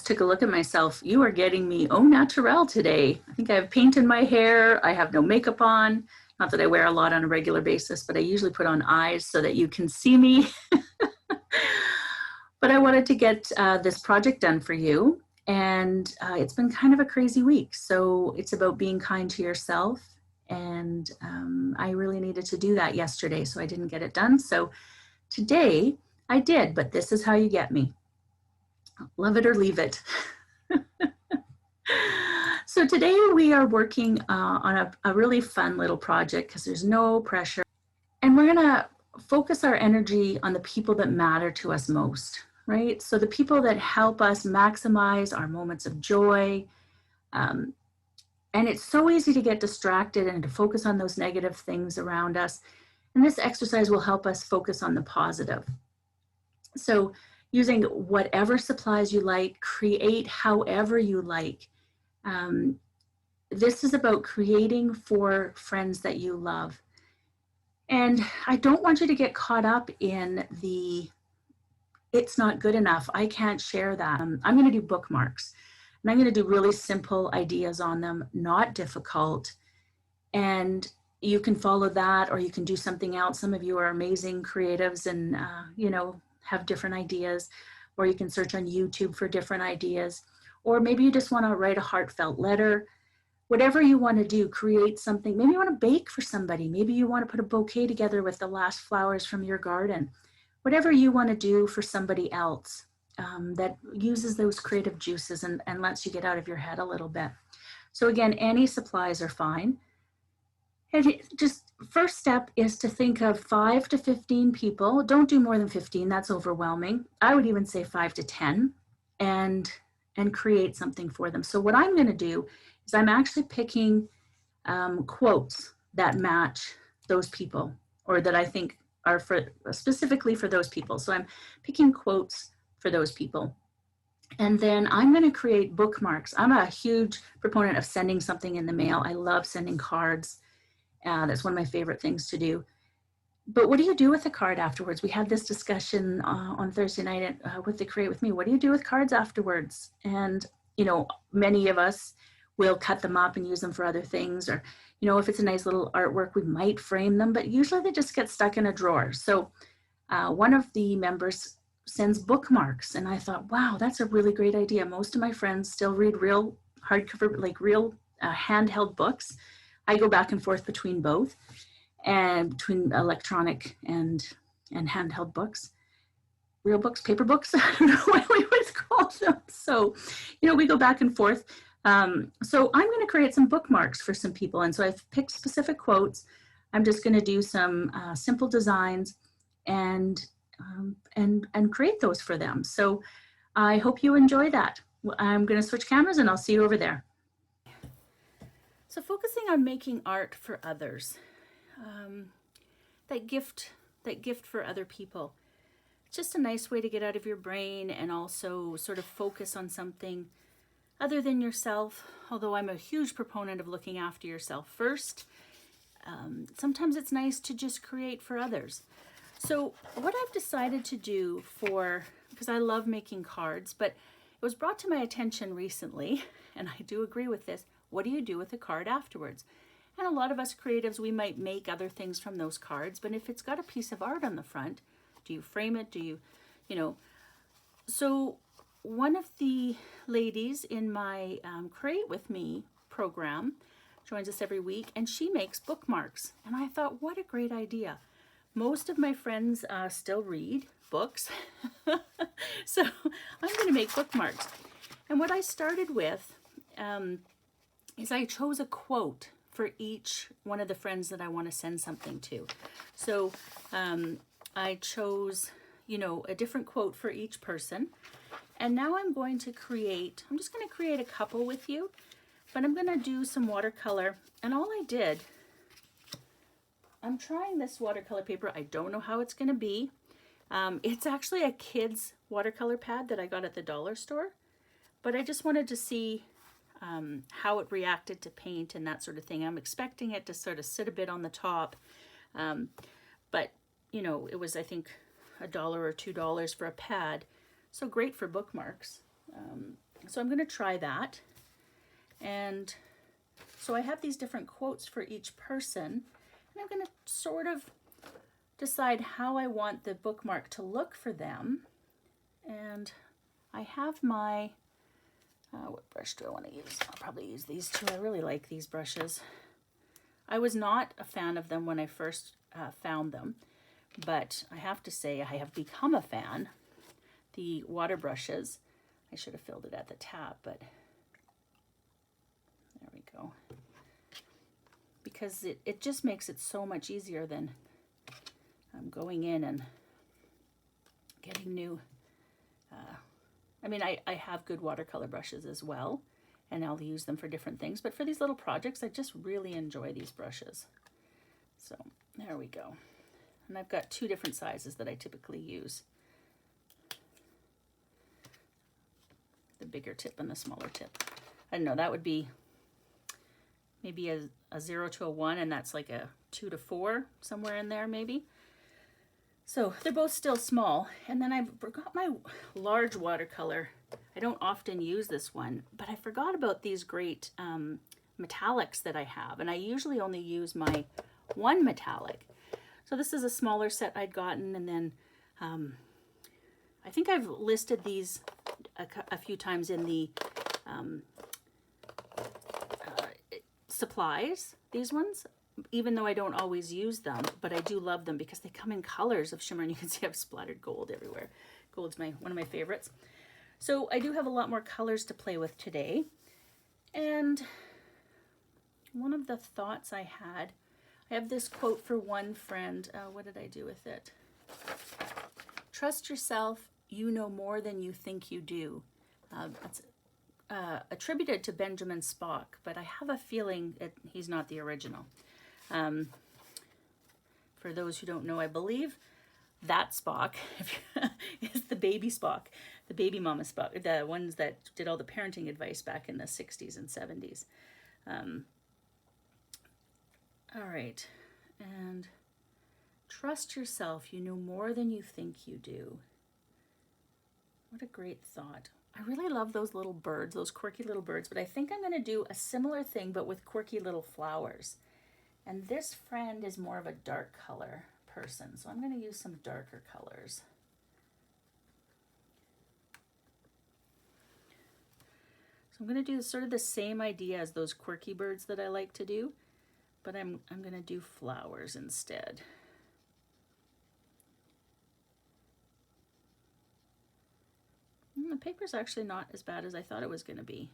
just took a look at myself. You are getting me au naturel today. I think I have paint in my hair. I have no makeup on. Not that I wear a lot on a regular basis, but I usually put on eyes so that you can see me. But I wanted to get this project done for you. And it's been kind of a crazy week. So it's about being kind to yourself. And I really needed to do that yesterday, so I didn't get it done. So today I did, but this is how you get me. Love it or leave it. So today we are working on a really fun little project because there's no pressure. And we're gonna focus our energy on the people that matter to us most, right? So the people that help us maximize our moments of joy. And it's so easy to get distracted and to focus on those negative things around us. And this exercise will help us focus on the positive. So using whatever supplies you like, create however you like. This is about creating for friends that you love. And I don't want you to get caught up in the, it's not good enough, I can't share that. I'm going to do bookmarks. And I'm going to do really simple ideas on them, not difficult. And you can follow that, or you can do something else. Some of you are amazing creatives and, have different ideas, or you can search on YouTube for different ideas. Or maybe you just want to write a heartfelt letter. Whatever you want to do, create something. Maybe you want to bake for somebody. Maybe you want to put a bouquet together with the last flowers from your garden. Whatever you want to do for somebody else that uses those creative juices and lets you get out of your head a little bit. So again, any supplies are fine. And just first step is to think of 5 to 15 people. Don't do more than 15, that's overwhelming. I would even say 5 to 10 and create something for them. So what I'm going to do is I'm actually picking quotes that match those people, or that I think are specifically for those people. So I'm picking quotes for those people. And then I'm going to create bookmarks. I'm a huge proponent of sending something in the mail. I love sending cards. That's one of my favorite things to do. But what do you do with a card afterwards? We had this discussion on Thursday night with the Create With Me. What do you do with cards afterwards? And, many of us will cut them up and use them for other things. Or, if it's a nice little artwork, we might frame them, but usually they just get stuck in a drawer. So one of the members sends bookmarks. And I thought, wow, that's a really great idea. Most of my friends still read real hardcover, like real handheld books. I go back and forth between both, and between electronic and handheld books, real books, paper books, I don't know what we would call them. So, we go back and forth. So I'm going to create some bookmarks for some people. And so I've picked specific quotes. I'm just going to do some simple designs and create those for them. So I hope you enjoy that. I'm going to switch cameras and I'll see you over there. So focusing on making art for others, that gift for other people. It's just a nice way to get out of your brain and also sort of focus on something other than yourself, although I'm a huge proponent of looking after yourself first. Sometimes it's nice to just create for others. So what I've decided to do because I love making cards, but it was brought to my attention recently, and I do agree with this, what do you do with a card afterwards? And a lot of us creatives, we might make other things from those cards, but if it's got a piece of art on the front, do you frame it? Do you, So one of the ladies in my Create With Me program joins us every week, and she makes bookmarks. And I thought, what a great idea. Most of my friends still read books, so I'm going to make bookmarks. And what I started with is I chose a quote for each one of the friends that I want to send something to. So I chose, a different quote for each person. And now I'm just going to create a couple with you, but I'm going to do some watercolor. And all I did, I'm trying this watercolor paper. I don't know how it's going to be. It's actually a kid's watercolor pad that I got at the dollar store, but I just wanted to see how it reacted to paint and that sort of thing. I'm expecting it to sort of sit a bit on the top, but it was, I think, $1 or $2 for a pad, so great for bookmarks. So I'm going to try that. And so I have these different quotes for each person, and I'm going to sort of decide how I want the bookmark to look for them. And I have my, what brush do I want to use? I'll probably use these two. I really like these brushes. I was not a fan of them when I first found them, but I have to say I have become a fan. The water brushes, I should have filled it at the tap, but there we go. Because it just makes it so much easier than going in and getting new. I mean, I have good watercolor brushes as well, and I'll use them for different things. But for these little projects, I just really enjoy these brushes. So there we go. And I've got two different sizes that I typically use. The bigger tip and the smaller tip. I don't know, that would be maybe a 0 to a 1, and that's like a 2 to 4, somewhere in there maybe. So they're both still small. And then I forgot my large watercolor. I don't often use this one, but I forgot about these great metallics that I have. And I usually only use my one metallic. So this is a smaller set I'd gotten. And then I think I've listed these a few times in the supplies, these ones, even though I don't always use them, but I do love them because they come in colors of shimmer, and you can see I've splattered gold everywhere. Gold's one of my favorites. So I do have a lot more colors to play with today. And one of the thoughts I have this quote for one friend. What did I do with it? Trust yourself, you know more than you think you do. It's attributed to Benjamin Spock, but I have a feeling he's not the original. For those who don't know, I believe that Spock is the baby Spock, the baby mama Spock, the ones that did all the parenting advice back in the 60s and 70s. All right, and trust yourself, you know more than you think you do. What a great thought. I really love those little birds, those quirky little birds, but I think I'm going to do a similar thing, but with quirky little flowers. And this friend is more of a dark color person, so I'm going to use some darker colors. So I'm going to do sort of the same idea as those quirky birds that I like to do, but I'm going to do flowers instead. And the paper's actually not as bad as I thought it was going to be.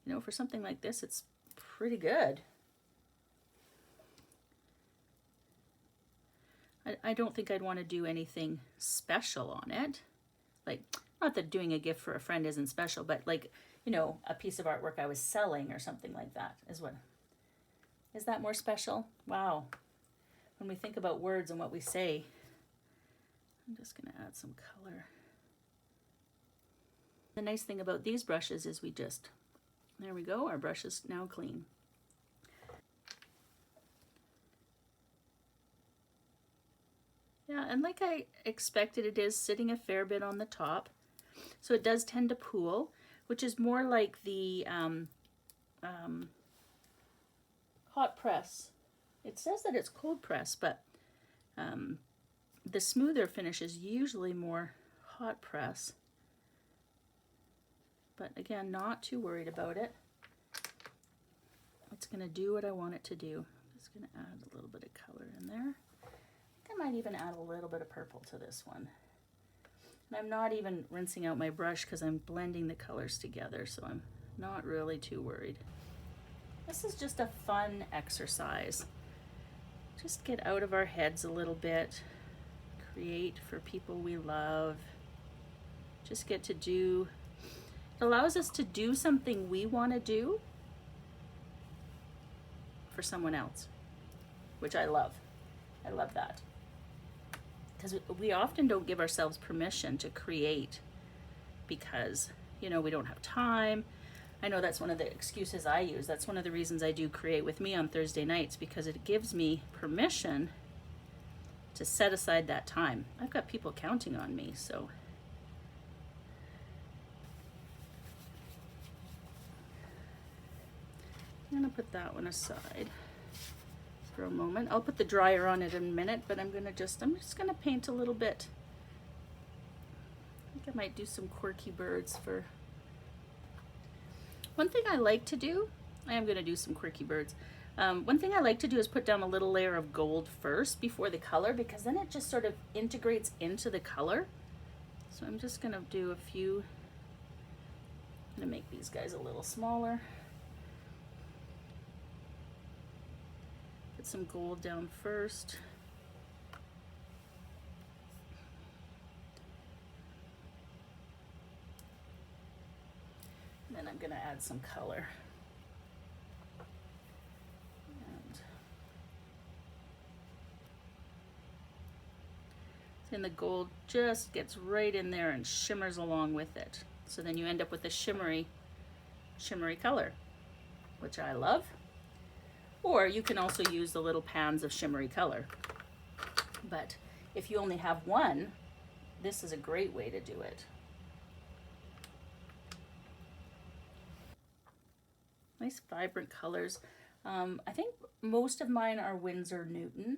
You know, for something like this, it's pretty good. I don't think I'd want to do anything special on it. Like, not that doing a gift for a friend isn't special, but like, you know, a piece of artwork I was selling or something like that is what. Is that more special? Wow. When we think about words and what we say, I'm just going to add some color. The nice thing about these brushes is there we go, our brush is now clean. Yeah, and like I expected, it is sitting a fair bit on the top. So it does tend to pool, which is more like the hot press. It says that it's cold press, but the smoother finish is usually more hot press. But again, not too worried about it. It's going to do what I want it to do. I'm just going to add a little bit of color in there. I might even add a little bit of purple to this one. And I'm not even rinsing out my brush because I'm blending the colors together, so I'm not really too worried. This is just a fun exercise. Just get out of our heads a little bit, create for people we love. Just get to do, it allows us to do something we want to do for someone else, which I love. I love that. Because we often don't give ourselves permission to create because, you know, we don't have time. I know that's one of the excuses I use. That's one of the reasons I do Create With Me on Thursday nights, because it gives me permission to set aside that time. I've got people counting on me, so. I'm gonna put that one aside for a moment. I'll put the dryer on it in a minute, but I'm just gonna paint a little bit. I think I might do some quirky birds for. One thing I like to do, I am gonna do some quirky birds. One thing I like to do is put down a little layer of gold first before the color, because then it just sort of integrates into the color. So I'm just gonna do a few. I'm gonna make these guys a little smaller. Put some gold down first. And then I'm gonna add some color. And the gold just gets right in there and shimmers along with it. So then you end up with a shimmery color, which I love. Or you can also use the little pans of shimmery color. But if you only have one, this is a great way to do it. Nice vibrant colors. I think most of mine are Winsor Newton.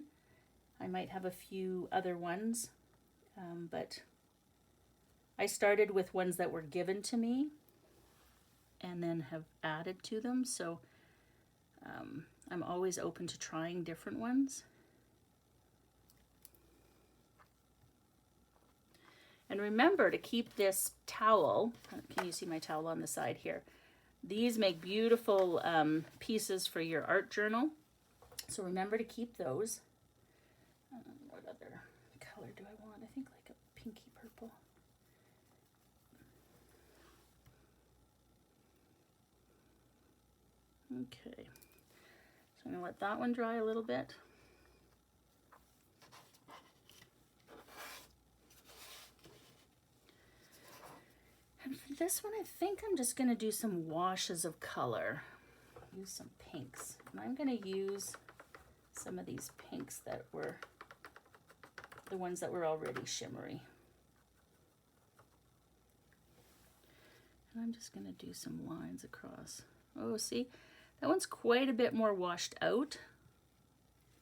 I might have a few other ones, but I started with ones that were given to me and then have added to them. So I'm always open to trying different ones. And remember to keep this towel, can you see my towel on the side here? These make beautiful pieces for your art journal. So remember to keep those. What other color do I want? I think like a pinky purple. Okay, so I'm gonna let that one dry a little bit. And for this one, I think I'm just gonna do some washes of color. Use some pinks. And I'm gonna use some of these pinks that were the ones that were already shimmery. And I'm just gonna do some lines across. Oh, see? That one's quite a bit more washed out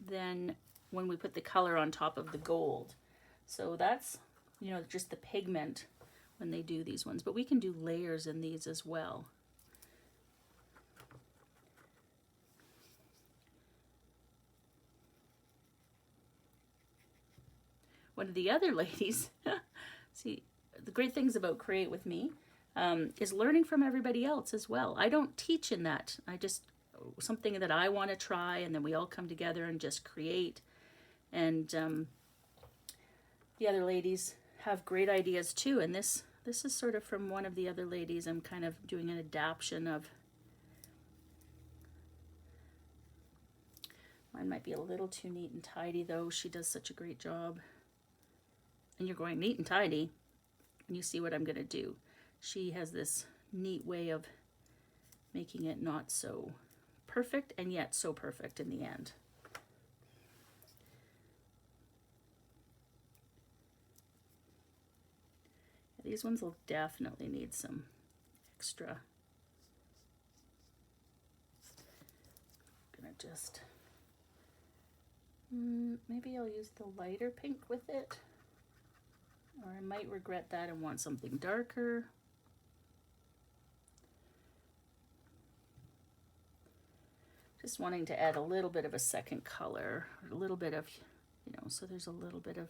than when we put the color on top of the gold. So that's, you know, just the pigment when they do these ones. But we can do layers in these as well. One of the other ladies, see, the great things about Create With Me is learning from everybody else as well. I don't teach in that. I just, something that I want to try, and then we all come together and just create. And the other ladies have great ideas too. And this is sort of from one of the other ladies. I'm kind of doing an adaptation of. Mine might be a little too neat and tidy though. She does such a great job. And you're going neat and tidy, and you see what I'm going to do. She has this neat way of making it not so perfect and yet so perfect in the end. These ones will definitely need some extra. I'm gonna just, maybe I'll use the lighter pink with it. Or I might regret that and want something darker. Just wanting to add a little bit of a second color, or a little bit of, you know, so there's a little bit of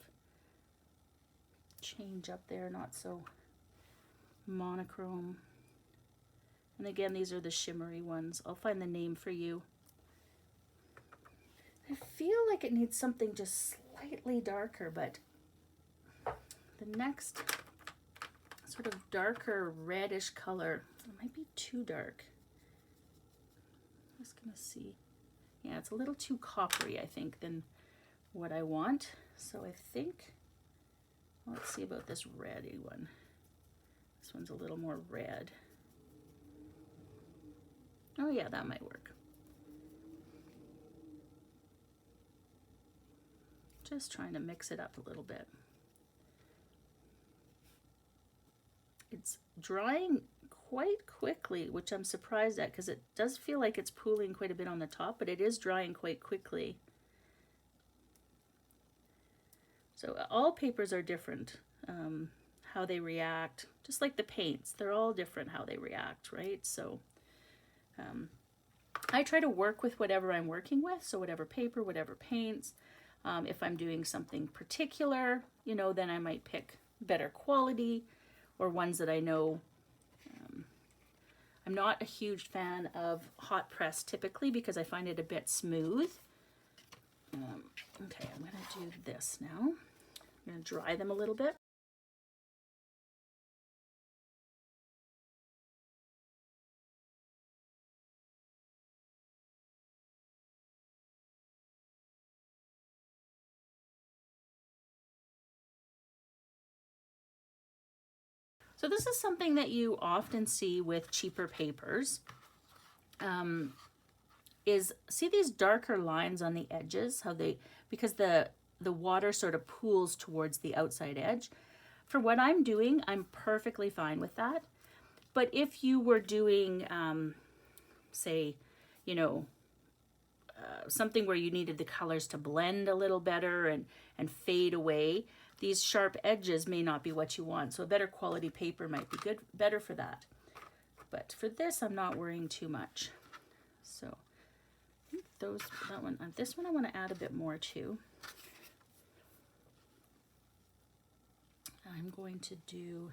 change up there, not so monochrome. And again, these are the shimmery ones. I'll find the name for you. I feel like it needs something just slightly darker, but the next sort of darker reddish color, it might be too dark. I'm just gonna see. Yeah, it's a little too coppery, I think, than what I want. So I think, let's see about this reddy one. This one's a little more red. Oh yeah, that might work. Just trying to mix it up a little bit. It's drying quite quickly, which I'm surprised at because it does feel like it's pooling quite a bit on the top, but it is drying quite quickly. So all papers are different, how they react, just like the paints. They're all different how they react, right? So I try to work with whatever I'm working with, so whatever paper, whatever paints. If I'm doing something particular, you know, then I might pick better quality or ones that I know. I'm not a huge fan of hot press typically because I find it a bit smooth. Okay, I'm going to do this now. I'm going to dry them a little bit. So this is something that you often see with cheaper papers. Is see these darker lines on the edges, how they, because the water sort of pools towards the outside edge. For what I'm doing, I'm perfectly fine with that. But if you were doing, say, you know, something where you needed the colors to blend a little better and fade away, these sharp edges may not be what you want. So a better quality paper might be better for that. But for this, I'm not worrying too much. So this one I want to add a bit more to. I'm going to do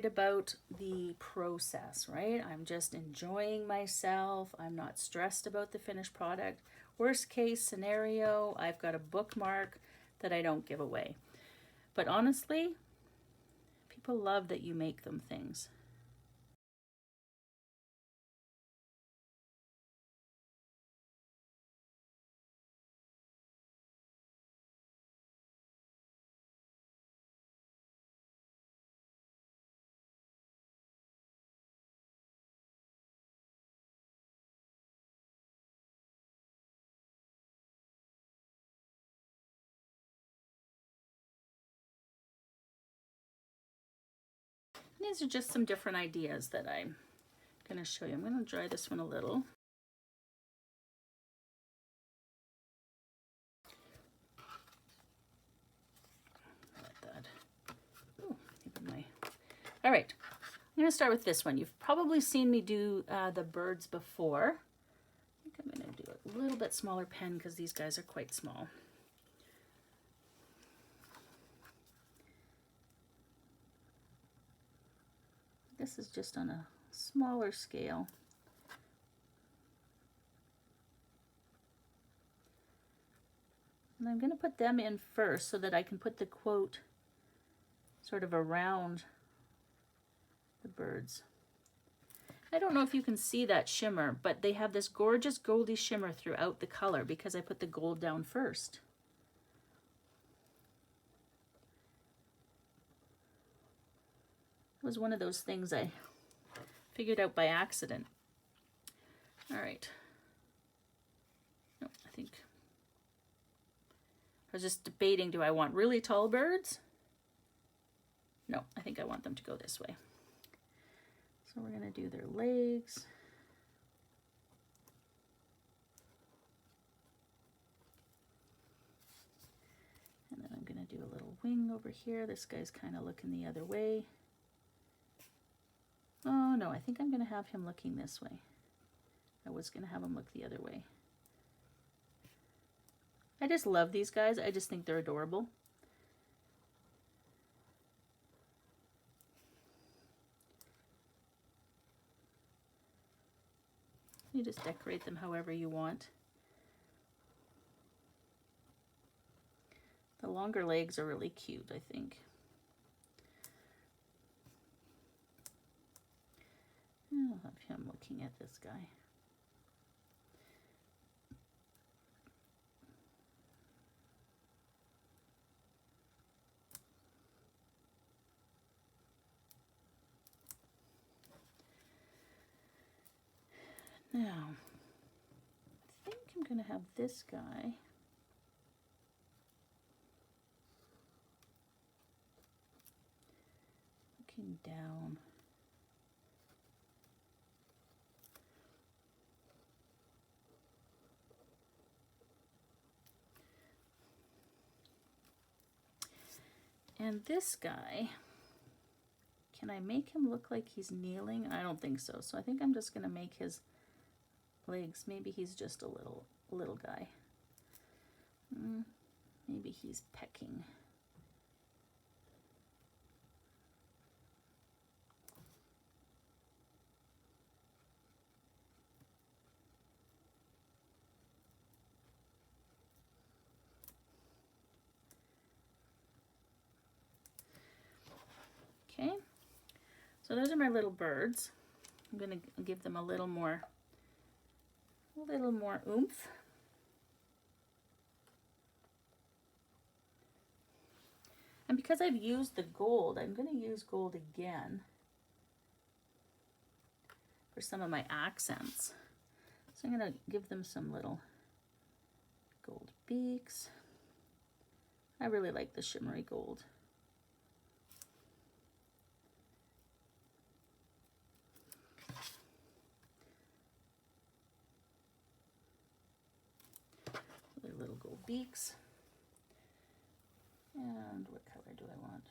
about the process, right? I'm just enjoying myself. I'm not stressed about the finished product. Worst case scenario, I've got a bookmark that I don't give away. But honestly, people love that you make them things. These are just some different ideas that I'm going to show you. I'm going to dry this one a little. Like that. Ooh, all right, I'm going to start with this one. You've probably seen me do the birds before. I think I'm going to do a little bit smaller pen because these guys are quite small. This is just on a smaller scale. And I'm going to put them in first so that I can put the quote sort of around the birds. I don't know if you can see that shimmer, but they have this gorgeous goldy shimmer throughout the color because I put the gold down first. It was one of those things I figured out by accident. All right. No, I think I was just debating, do I want really tall birds? No, I think I want them to go this way. So we're going to do their legs. And then I'm going to do a little wing over here. This guy's kind of looking the other way. Oh no, I think I'm going to have him looking this way. I was going to have him look the other way. I just love these guys. I just think they're adorable. You just decorate them however you want. The longer legs are really cute, I think. I'll have him looking at this guy. Now, I think I'm going to have this guy looking down. And this guy, can I make him look like he's kneeling? I don't think so. So I think I'm just going to make his legs, maybe he's just a little guy. Maybe he's pecking. Okay, so those are my little birds. I'm going to give them a little more oomph. And because I've used the gold, I'm going to use gold again for some of my accents. So I'm going to give them some little gold beaks. I really like the shimmery gold. Their little gold beaks. And what color do I want?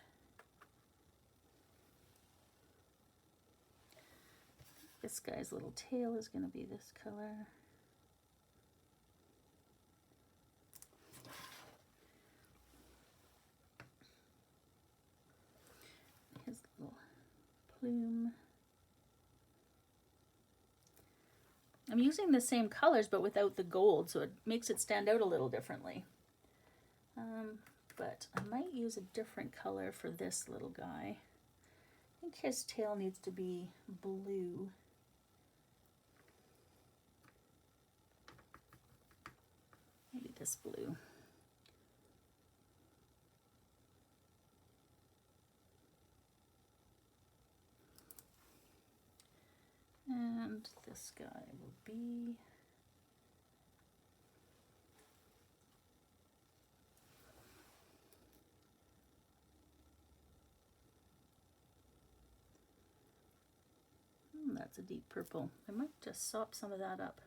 This guy's little tail is going to be this color. His little plume. I'm using the same colors but without the gold, so it makes it stand out a little differently. But I might use a different color for this little guy. I think his tail needs to be blue. Maybe this blue. And this guy will be that's a deep purple. I might just sop some of that up.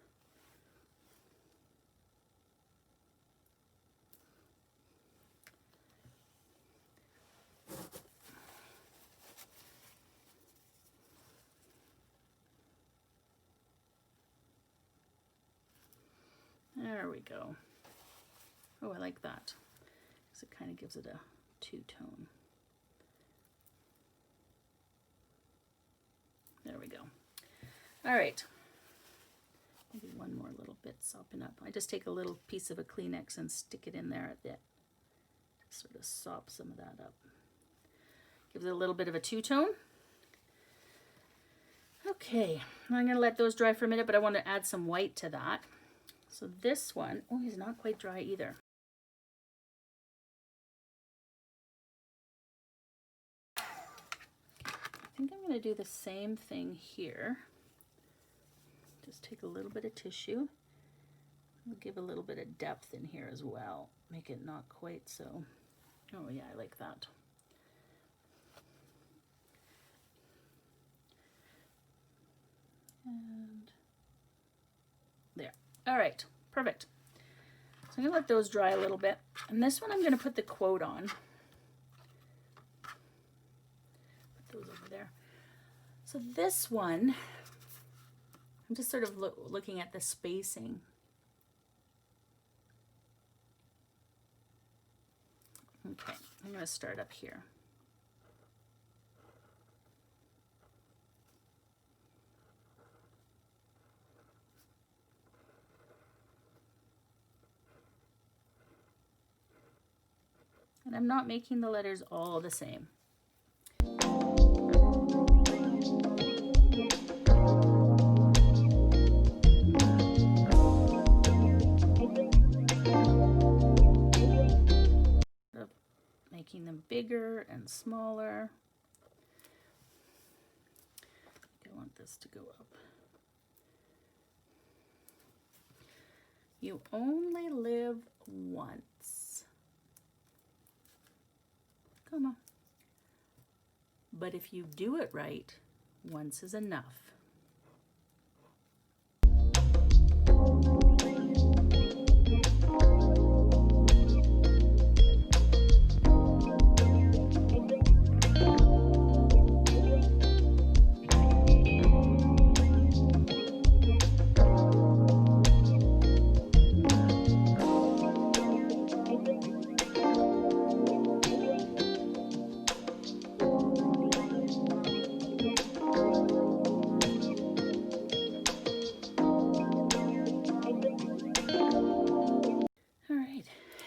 There we go. Oh, I like that, because it kind of gives it a two-tone. There we go. All right. Maybe one more little bit sopping up. I just take a little piece of a Kleenex and stick it in there at the, sort of sop some of that up. Gives it a little bit of a two-tone. Okay, I'm going to let those dry for a minute, but I want to add some white to that. So this one, oh, he's not quite dry either. I think I'm going to do the same thing here. Just take a little bit of tissue. We'll give a little bit of depth in here as well. Make it not quite so, oh yeah, I like that. And there. All right, perfect. So I'm gonna let those dry a little bit. And this one I'm gonna put the quote on. Put those over there. So this one, I'm just sort of looking at the spacing. Okay, I'm going to start up here. And I'm not making the letters all the same. Making them bigger and smaller. I want this to go up. You only live once. Come on. But if you do it right, once is enough.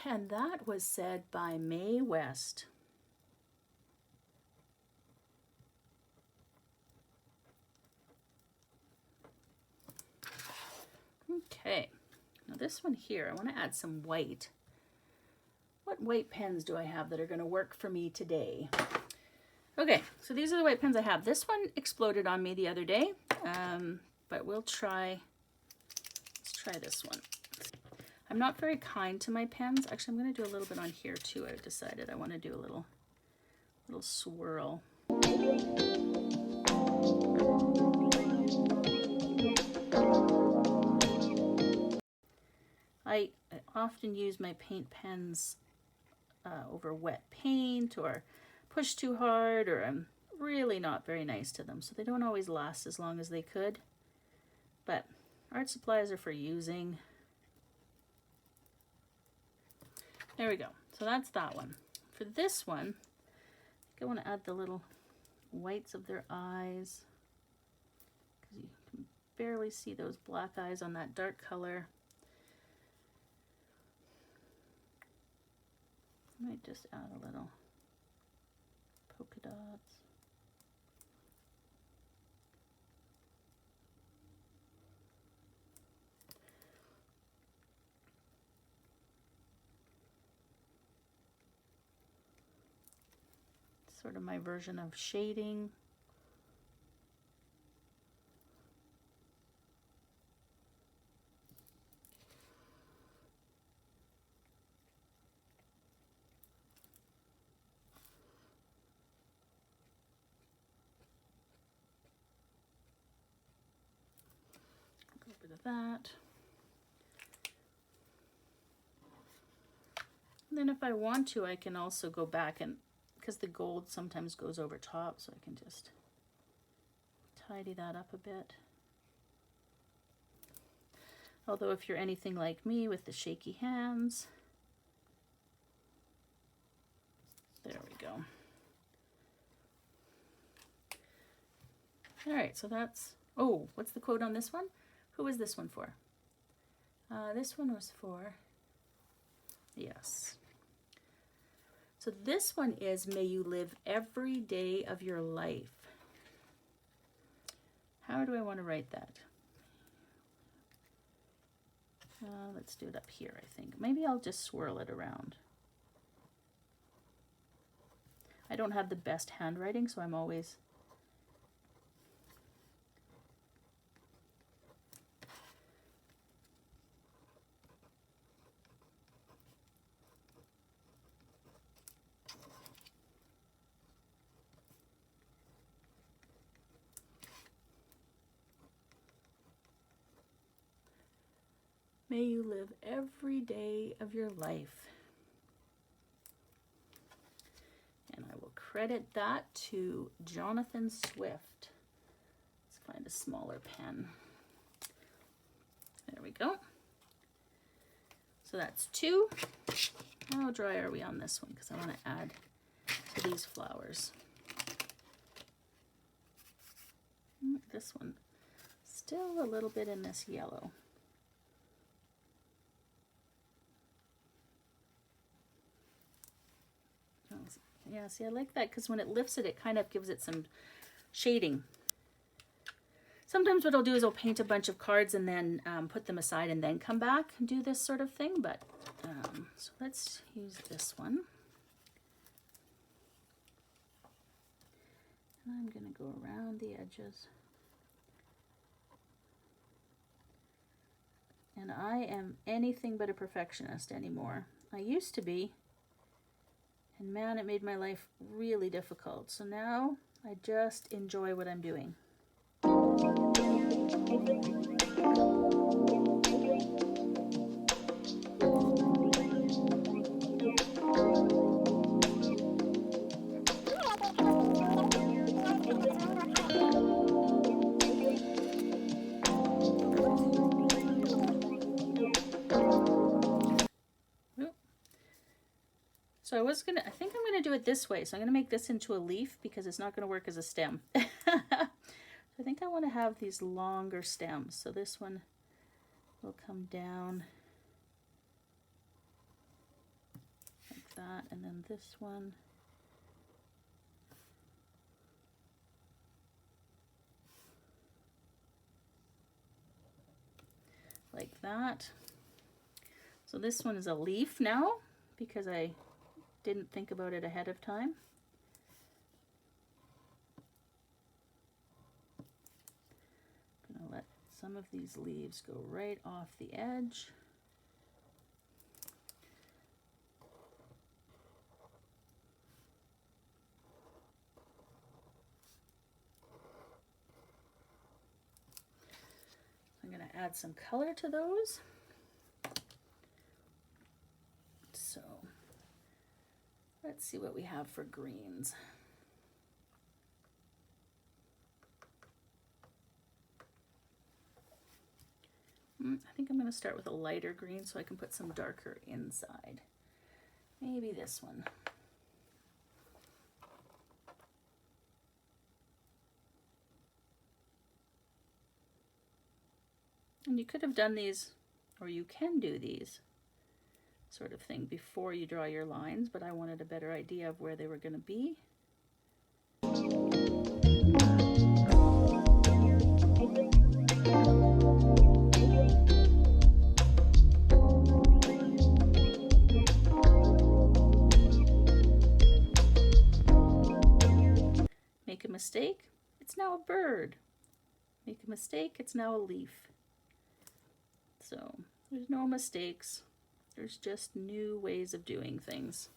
And that was said by Mae West. Okay, now this one here, I want to add some white. What white pens do I have that are going to work for me today? Okay, so these are the white pens I have. This one exploded on me the other day, but let's try this one. I'm not very kind to my pens. Actually, I'm going to do a little bit on here too. I've decided I want to do a little swirl. I often use my paint pens over wet paint, or push too hard, or I'm really not very nice to them, so they don't always last as long as they could. But art supplies are for using. There we go. So that's that one. For this one, I think I want to add the little whites of their eyes, because you can barely see those black eyes on that dark color. I might just add a little polka dots. Sort of my version of shading. Go over to that. And then if I want to, I can also go back, and because the gold sometimes goes over top, so I can just tidy that up a bit. Although if you're anything like me with the shaky hands, there we go. All right, so that's, oh, what's the quote on this one? Who was this one for? This one was for, yes. So this one is, may you live every day of your life. How do I want to write that? Let's do it up here, I think. Maybe I'll just swirl it around. I don't have the best handwriting, so I'm always... May you live every day of your life. And I will credit that to Jonathan Swift. find a smaller pen. There we go. So that's 2. How dry are we on this one? Because I want to add to these flowers. This one, still a little bit in this yellow. Yeah, see, I like that because when it lifts it, it kind of gives it some shading. Sometimes what I'll do is I'll paint a bunch of cards and then put them aside and then come back and do this sort of thing. But so let's use this one. And I'm going to go around the edges. And I am anything but a perfectionist anymore. I used to be. And man, it made my life really difficult. So now I just enjoy what I'm doing. So I think I'm gonna do it this way. So I'm gonna make this into a leaf because it's not gonna work as a stem. So I think I wanna have these longer stems. So this one will come down like that, and then this one. Like that. So this one is a leaf now because I didn't think about it ahead of time. I'm gonna let some of these leaves go right off the edge. I'm gonna add some color to those. So let's see what we have for greens. I think I'm going to start with a lighter green so I can put some darker inside. Maybe this one. And you could have done these, or you can do these sort of thing before you draw your lines, but I wanted a better idea of where they were going to be. Make a mistake, it's now a bird. Make a mistake, it's now a leaf. So there's no mistakes. There's just new ways of doing things.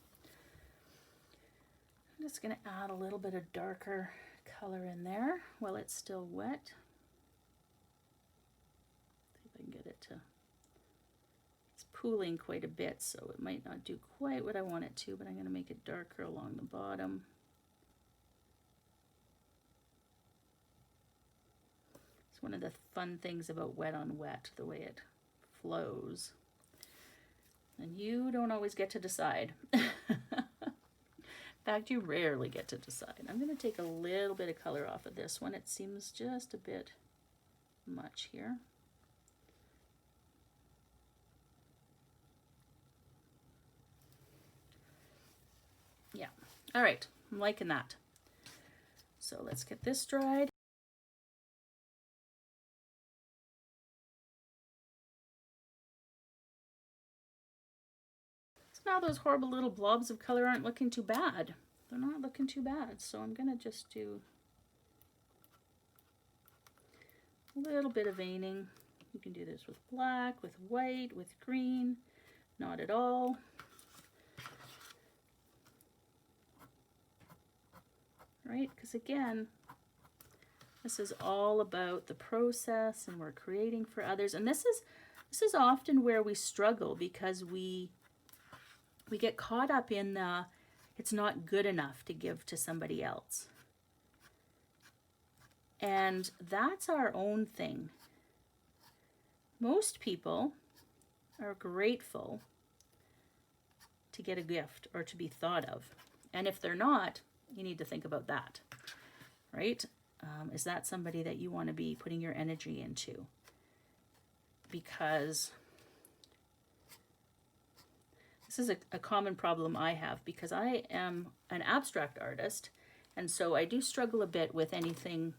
I'm just going to add a little bit of darker color in there while it's still wet. See if I can get it to... It's pooling quite a bit, so it might not do quite what I want it to, but I'm going to make it darker along the bottom. It's one of the fun things about wet on wet, the way it flows. And you don't always get to decide. In fact, you rarely get to decide. I'm going to take a little bit of color off of this one. It seems just a bit much here. Yeah, all right, I'm liking that. So let's get this dried. Now those horrible little blobs of color aren't looking too bad. They're not looking too bad. So I'm going to just do a little bit of veining. You can do this with black, with white, with green, not at all. Right? Because again, this is all about the process and we're creating for others. And this is often where we struggle because we get caught up in the, it's not good enough to give to somebody else. And that's our own thing. Most people are grateful to get a gift or to be thought of. And if they're not, you need to think about that, right? Is that somebody that you want to be putting your energy into? Because this is a common problem I have, because I am an abstract artist, and so I do struggle a bit with anything,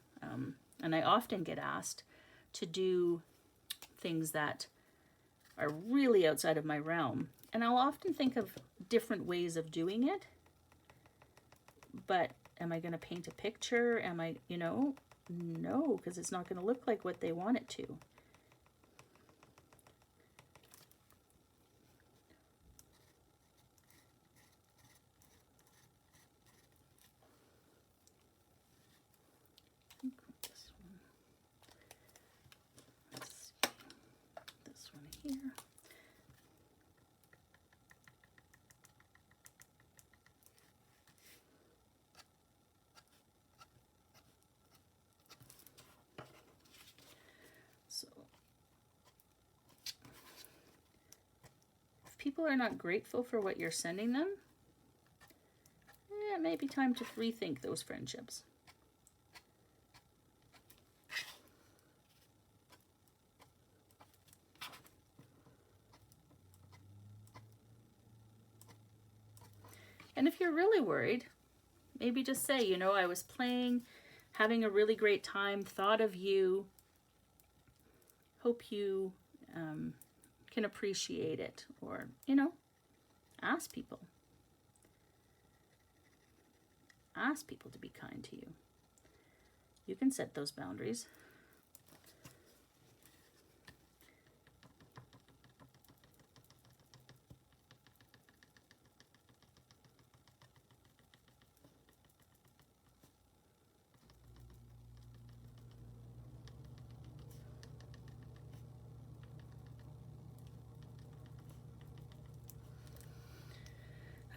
and I often get asked to do things that are really outside of my realm. And I'll often think of different ways of doing it. But am I going to paint a picture? Am I, no, because it's not going to look like what they want it to. This one here. So if people are not grateful for what you're sending them, it may be time to rethink those friendships. And if you're really worried, maybe just say, I was playing, having a really great time, thought of you, hope you can appreciate it, or, ask people. Ask people to be kind to you. You can set those boundaries.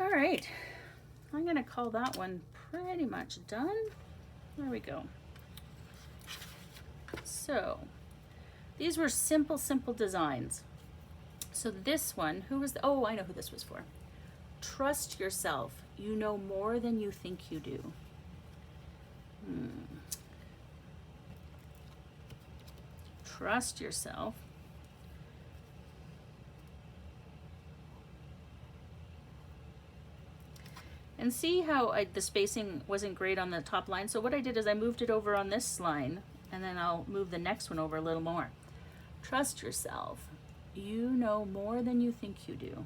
All right, I'm going to call that one pretty much done. There we go. So these were simple designs. So this one, oh, I know who this was for. Trust yourself. You know more than you think you do. Trust yourself. And see how the spacing wasn't great on the top line. So what I did is I moved it over on this line, and then I'll move the next one over a little more. Trust yourself. You know more than you think you do.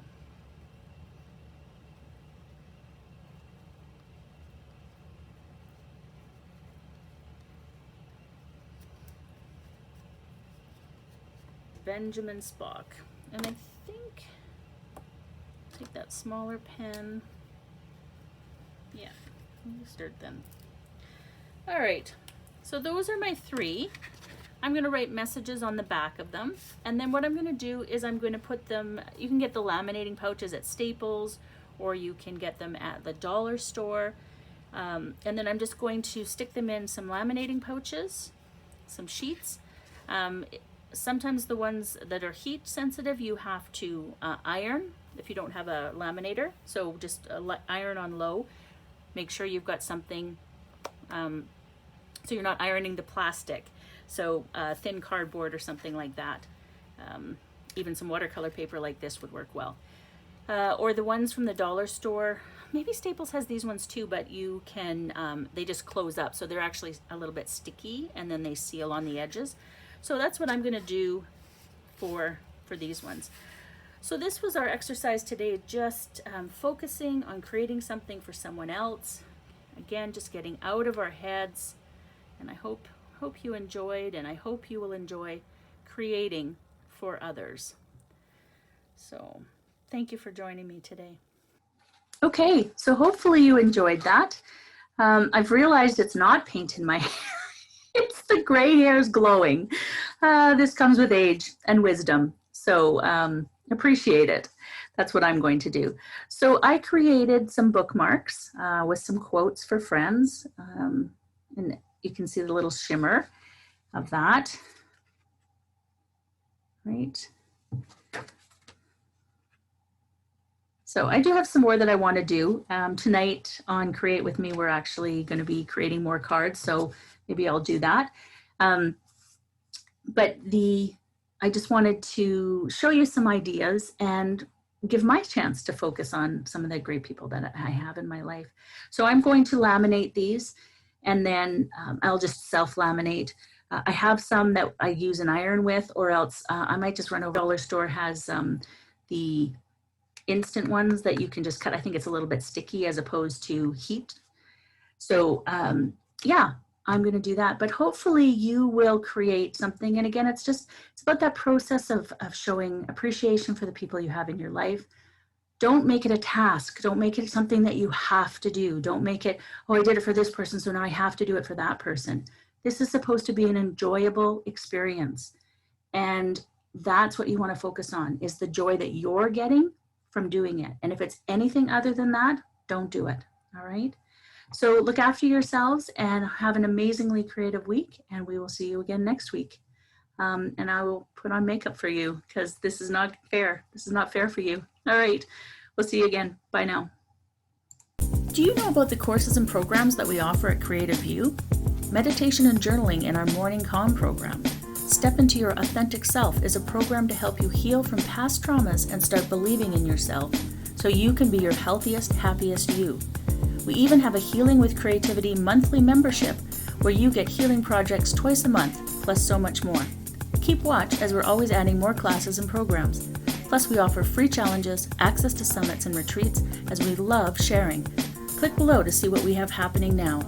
Benjamin Spock. And I think, take that smaller pen. Yeah, start them. All right, so those are my 3. I'm going to write messages on the back of them. And then what I'm going to do is I'm going to put them, you can get the laminating pouches at Staples, or you can get them at the dollar store. And then I'm just going to stick them in some laminating pouches, some sheets. Sometimes the ones that are heat sensitive, you have to iron if you don't have a laminator. So just iron on low. Make sure you've got something so you're not ironing the plastic. So thin cardboard or something like that. Even some watercolor paper like this would work well. Or the ones from the dollar store. Maybe Staples has these ones too, but you can, they just close up. So they're actually a little bit sticky, and then they seal on the edges. So that's what I'm going to do for these ones. So this was our exercise today, just focusing on creating something for someone else. Again, just getting out of our heads. And I hope you enjoyed, and I hope you will enjoy creating for others. So thank you for joining me today. Okay, so hopefully you enjoyed that. I've realized it's not paint in my hair. It's the gray hairs glowing. This comes with age and wisdom. So appreciate it. That's what I'm going to do. So I created some bookmarks with some quotes for friends. And you can see the little shimmer of that, right? So I do have some more that I want to do. Tonight on Create With Me, we're actually going to be creating more cards, so maybe I'll do that. But I just wanted to show you some ideas and give my chance to focus on some of the great people that I have in my life. So I'm going to laminate these, and then I'll just self-laminate. I have some that I use an iron with, or else I might just run over. Dollar Store has the instant ones that you can just cut. I think it's a little bit sticky as opposed to heat. So yeah, I'm going to do that, but hopefully you will create something. And again, it's about that process of showing appreciation for the people you have in your life. Don't make it a task. Don't make it something that you have to do. Don't make it, oh, I did it for this person, so now I have to do it for that person. This is supposed to be an enjoyable experience. And that's what you want to focus on, is the joy that you're getting from doing it. And if it's anything other than that, don't do it. All right. So look after yourselves and have an amazingly creative week. And we will see you again next week. And I will put on makeup for you because this is not fair. This is not fair for you. All right. We'll see you again. Bye now. Do you know about the courses and programs that we offer at Creative View? Meditation and journaling in our Morning Calm program. Step into Your Authentic Self is a program to help you heal from past traumas and start believing in yourself so you can be your healthiest, happiest you. We even have a Healing with Creativity monthly membership where you get healing projects twice a month, plus so much more. Keep watch as we're always adding more classes and programs. Plus we offer free challenges, access to summits and retreats, as we love sharing. Click below to see what we have happening now.